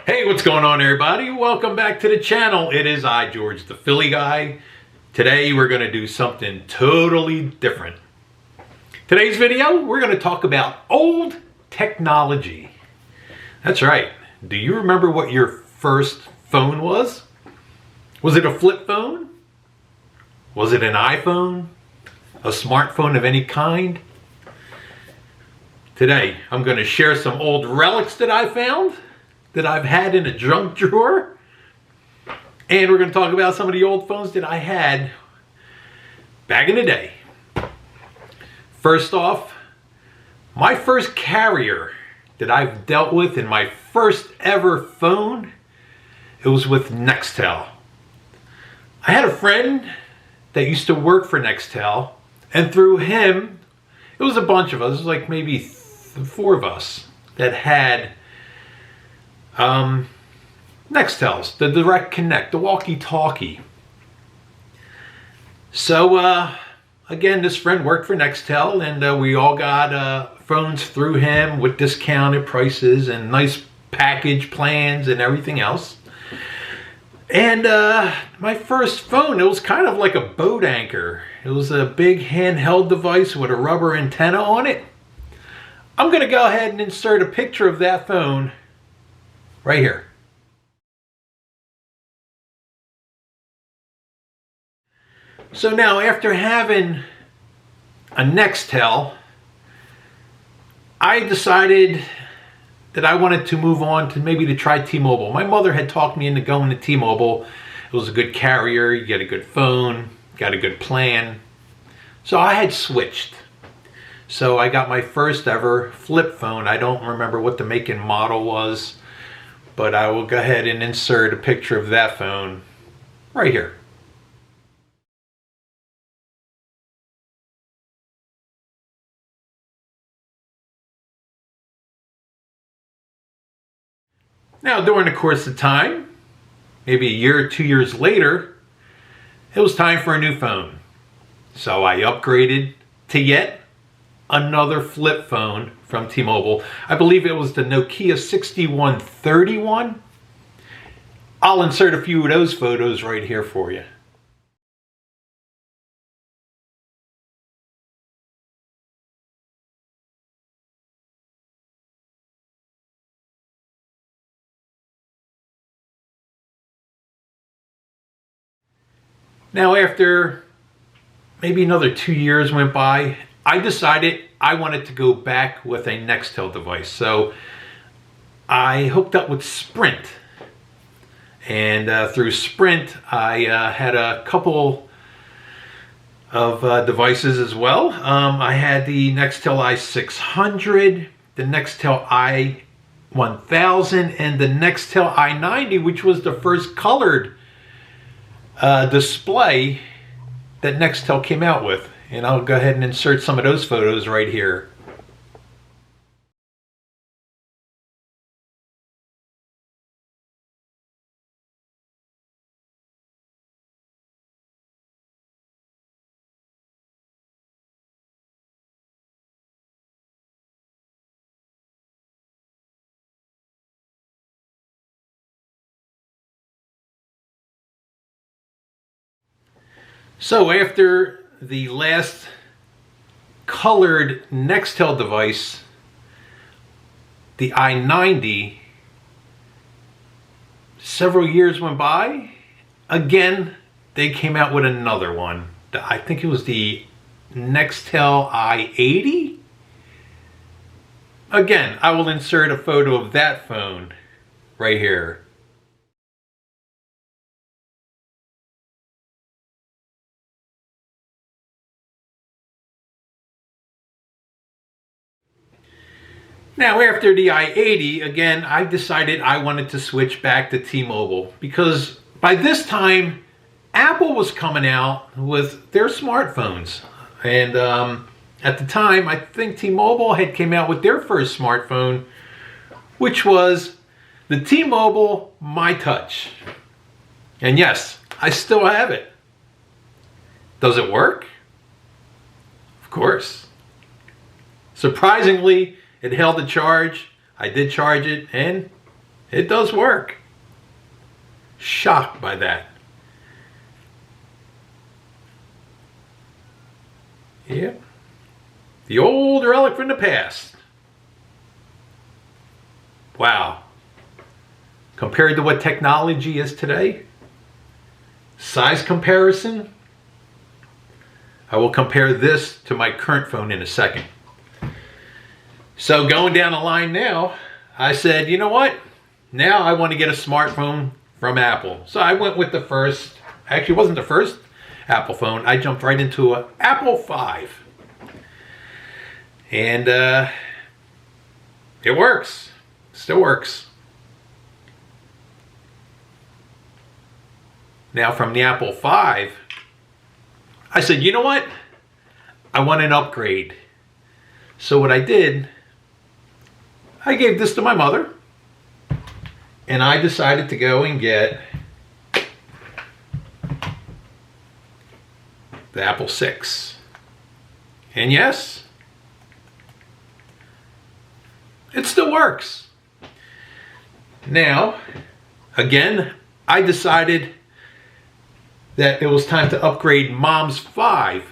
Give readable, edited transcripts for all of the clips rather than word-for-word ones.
Hey, what's going on, everybody? Welcome back to the channel. It is I, George, the Philly guy. Today we're going to do something totally different. Today's video, we're going to talk about old technology. That's right. Do you remember what your first phone was? Was it a flip phone? Was it an iPhone? A smartphone of any kind? Today, I'm going to share some old relics that I found, that I've had in a junk drawer. And we're going to talk about some of the old phones that I had back in the day. First off, my first carrier that I've dealt with in my first ever phone, it was with Nextel. I had a friend that used to work for Nextel, and through him, it was a bunch of us, it was like maybe four of us that had Nextels, the Direct Connect, the walkie-talkie. So again, this friend worked for Nextel, and we all got phones through him with discounted prices and nice package plans and everything else. And my first phone, it was kind of like a boat anchor. It was a big handheld device with a rubber antenna on it. I'm going to go ahead and insert a picture of that phone right here. So now, after having a Nextel, I decided that I wanted to move on to maybe to try T-Mobile. My mother had talked me into going to T-Mobile. It was a good carrier, you get a good phone, got a good plan. So I had switched. So I got my first ever flip phone. I don't remember what the make and model was, but I will go ahead and insert a picture of that phone right here. Now, during the course of time, maybe a year or 2 years later, it was time for a new phone. So I upgraded to yet another flip phone from T-Mobile. I believe it was the Nokia 6131. I'll insert a few of those photos right here for you. Now, after maybe another 2 years went by, I decided I wanted to go back with a Nextel device. So I hooked up with Sprint. And through Sprint, I had a couple of devices as well. I had the Nextel i600, the Nextel i1000, and the Nextel i90, which was the first colored display that Nextel came out with. And I'll go ahead and insert some of those photos right here. So after the last colored Nextel device, the i90, several years went by. Again, they came out with another one. I think it was the Nextel i80. Again, I will insert a photo of that phone right here. Now, after the i80, again, I decided I wanted to switch back to T-Mobile because by this time, Apple was coming out with their smartphones. And at the time, I think T-Mobile had came out with their first smartphone, which was the T-Mobile MyTouch. And yes, I still have it. Does it work? Of course. Surprisingly, it held the charge. I did charge it, and It does work. Shocked by that. Yep. The old relic from the past. Wow. Compared to what technology is today, size comparison, I will compare this to my current phone in a second. So going down the line now, I said, you know what? Now I want to get a smartphone from Apple. So I went with the first, actually it wasn't the first Apple phone. I jumped right into an Apple 5. And it works. Still works. Now from the Apple 5, I said, you know what? I want an upgrade. So what I did, I gave this to my mother. And I decided to go and get the Apple 6. And yes, it still works. Now, again, I decided that it was time to upgrade Mom's 5.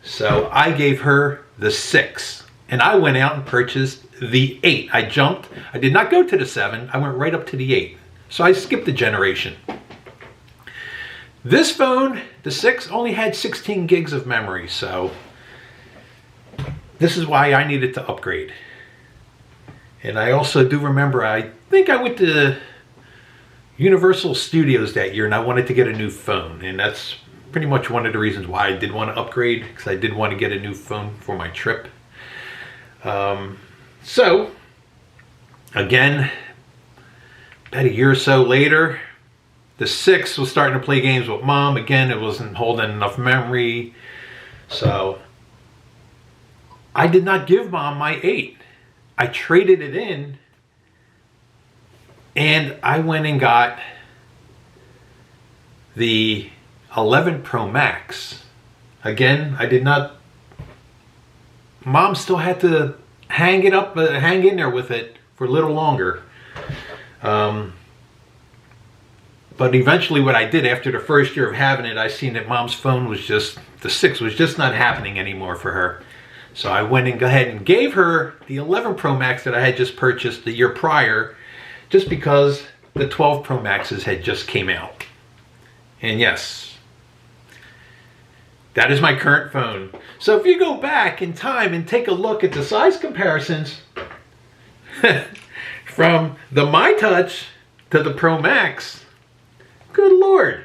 So I gave her the 6. And I went out and purchased the 8. I jumped. I did not go to the 7. I went right up to the 8. So I skipped a generation. This phone, the 6, only had 16 gigs of memory. So this is why I needed to upgrade. And I also do remember, I think I went to Universal Studios that year and I wanted to get a new phone. And that's pretty much one of the reasons why I did want to upgrade, because I did want to get a new phone for my trip. So, again, about a year or so later, the 6 was starting to play games with Mom. Again, it wasn't holding enough memory. So, I did not give Mom my 8. I traded it in and I went and got the 11 Pro Max. Again, I did not. Mom still had to hang in there with it for a little longer. But eventually what I did after the first year of having it, I seen that Mom's phone was just, the 6 was just not happening anymore for her. So I went and go ahead and gave her the 11 Pro Max that I had just purchased the year prior, just because the 12 Pro Maxes had just came out. And yes, that is my current phone. So if you go back in time and take a look at the size comparisons from the MyTouch to the Pro Max, good Lord.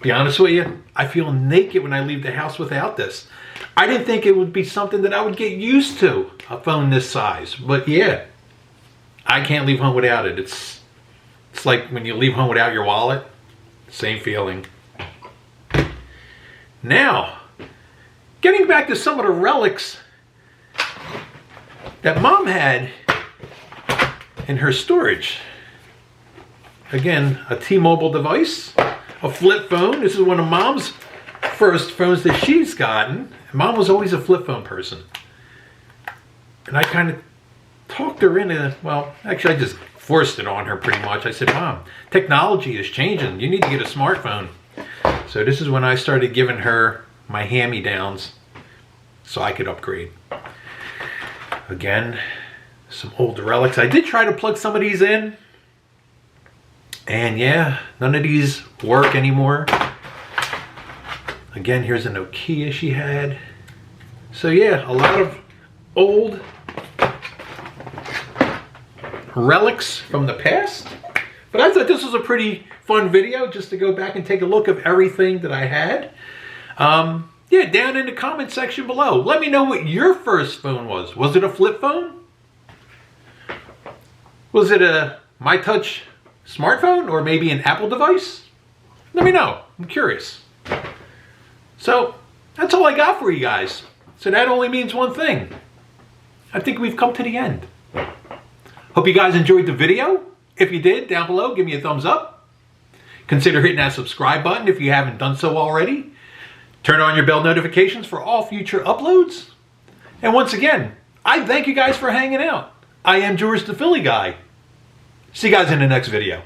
Be honest with you, I feel naked when I leave the house without this. I didn't think it would be something that I would get used to, a phone this size. But yeah, I can't leave home without it. It's like when you leave home without your wallet. Same feeling. Now, getting back to some of the relics that Mom had in her storage. Again, a T-Mobile device, a flip phone. This is one of Mom's first phones that she's gotten. Mom was always a flip phone person. And I kind of talked her into, well, actually I just forced it on her pretty much. I said, Mom, technology is changing. You need to get a smartphone. So this is when I started giving her my hand-me-downs so I could upgrade. Again, some old relics. I did try to plug some of these in. And yeah, none of these work anymore. Again, here's a Nokia she had. So yeah, a lot of old relics from the past. But I thought this was a pretty fun video just to go back and take a look of everything that I had. Yeah, down in the comment section below. Let me know what your first phone was. Was it a flip phone? Was it a MyTouch smartphone or maybe an Apple device? Let me know. I'm curious. So that's all I got for you guys. So that only means one thing. I think we've come to the end. Hope you guys enjoyed the video. If you did, down below, give me a thumbs up. Consider hitting that subscribe button if you haven't done so already. Turn on your bell notifications for all future uploads. And once again, I thank you guys for hanging out. I am George the Philly Guy. See you guys in the next video.